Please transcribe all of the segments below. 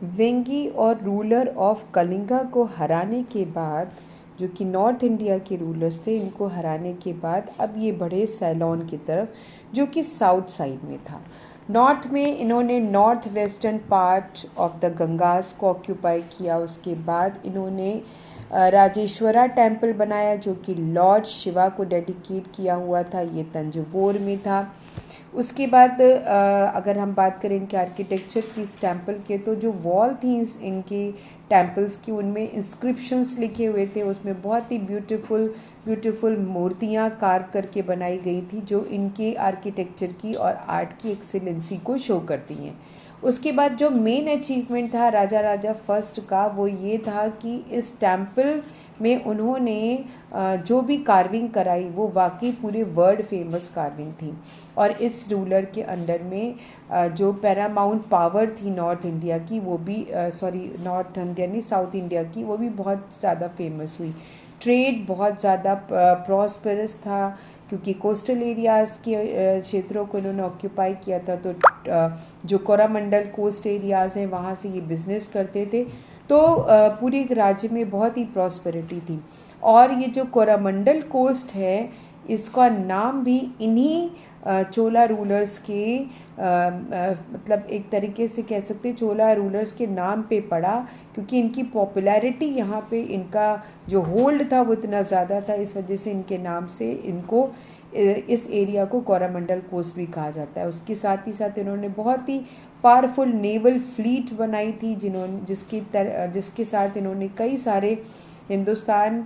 वेंगी और ruler of Kalinga को हराने के बाद, जो कि नॉर्थ इंडिया के रूलर्स थे, इनको हराने के बाद अब ये बढ़े सैलोन की तरफ, जो कि साउथ साइड में था। नॉर्थ में इन्होंने north western part of the Ganges को ऑक्यूपाई किया। उसके बाद इन्होंने राजेश्वरा टेम्पल बनाया, जो कि लॉर्ड शिवा को डेडिकेट किया हुआ था। ये तंजौर में था। उसके बाद अगर हम बात करें इनके आर्किटेक्चर की, इस टेम्पल के, तो जो वॉल थी इनकी टेम्पल्स की, उनमें इंस्क्रिप्शंस लिखे हुए थे। उसमें बहुत ही ब्यूटीफुल मूर्तियाँ कार्व करके बनाई गई थी, जो इनके आर्किटेक्चर की और आर्ट की एक्सीलेंसी को शो करती हैं। उसके बाद जो मेन अचीवमेंट था राजा राजा फर्स्ट का, वो ये था कि इस टेम्पल में उन्होंने जो भी कार्विंग कराई वो वाकई पूरे वर्ल्ड फेमस कार्विंग थी। और इस रूलर के अंडर में जो पैरामाउंट पावर थी नॉर्थ इंडिया की, वो भी नॉर्थ इंडिया नहीं, साउथ इंडिया की, वो भी बहुत ज़्यादा फेमस हुई। ट्रेड बहुत ज़्यादा प्रॉस्परस था, क्योंकि कोस्टल एरियाज़ के क्षेत्रों को इन्होंने ऑक्यूपाई किया था। तो जो कोरामंडल कोस्ट एरियाज़ हैं, वहाँ से ये बिज़नेस करते थे। तो पूरे राज्य में बहुत ही प्रॉस्पेरिटी थी। और ये जो कोरामंडल कोस्ट है, इसका नाम भी इन्हीं चोला रूलर्स के मतलब एक तरीके से कह सकते हैं चोला रूलर्स के नाम पे पड़ा, क्योंकि इनकी पॉपुलैरिटी यहाँ पे, इनका जो होल्ड था वो इतना ज़्यादा था। इस वजह से इनके नाम से इनको इस एरिया को कोरामंडल कोस्ट भी कहा जाता है। उसके साथ ही साथ इन्होंने बहुत ही पावरफुल नेवल फ्लीट बनाई थी, जिसके साथ इन्होंने कई सारे हिंदुस्तान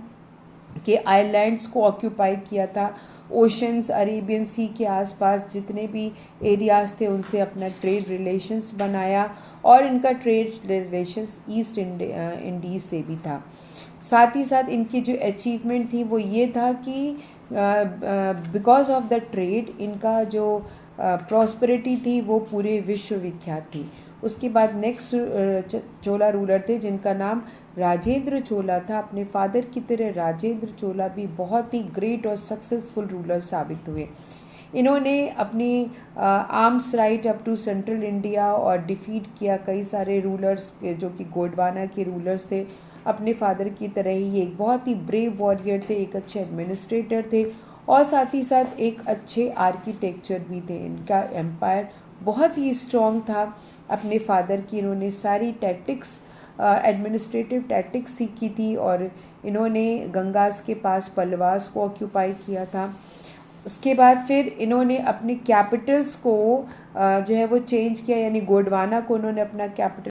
के आइलैंड्स को ऑक्यूपाई किया था। ओशंस, अरेबियन सी के आसपास जितने भी एरियाज़ थे, उनसे अपना ट्रेड रिलेशंस बनाया। और इनका ट्रेड रिलेशंस ईस्ट इंडीज़ से भी था। साथ ही साथ इनकी जो अचीवमेंट थी वो ये था कि बिकॉज ऑफ द ट्रेड इनका जो प्रॉस्पेरिटी थी वो पूरे विश्व विख्यात थी। उसके बाद नेक्स्ट चोला रूलर थे जिनका नाम राजेंद्र चोला था। अपने फादर की तरह राजेंद्र चोला भी बहुत ही ग्रेट और सक्सेसफुल रूलर साबित हुए। इन्होंने अपनी arms right up to central India और डिफीट किया कई सारे रूलर्स जो कि गोंडवाना के रूलर्स थे। अपने फादर की तरह ही एक बहुत ही ब्रेव वॉरियर थे, एक अच्छे एडमिनिस्ट्रेटर थे, और साथ ही साथ एक अच्छे आर्किटेक्चर भी थे। इनका एम्पायर बहुत ही स्ट्रॉन्ग था। अपने फादर की इन्होंने सारी टैक्टिक्स, एडमिनिस्ट्रेटिव टैक्टिक्स सीखी थी, और इन्होंने गंगास के पास पलवास को ऑक्यूपाई किया था। उसके बाद फिर इन्होंने अपने कैपिटल्स को जो है वो चेंज किया, यानी गोंडवाना को उन्होंने अपना कैपिटल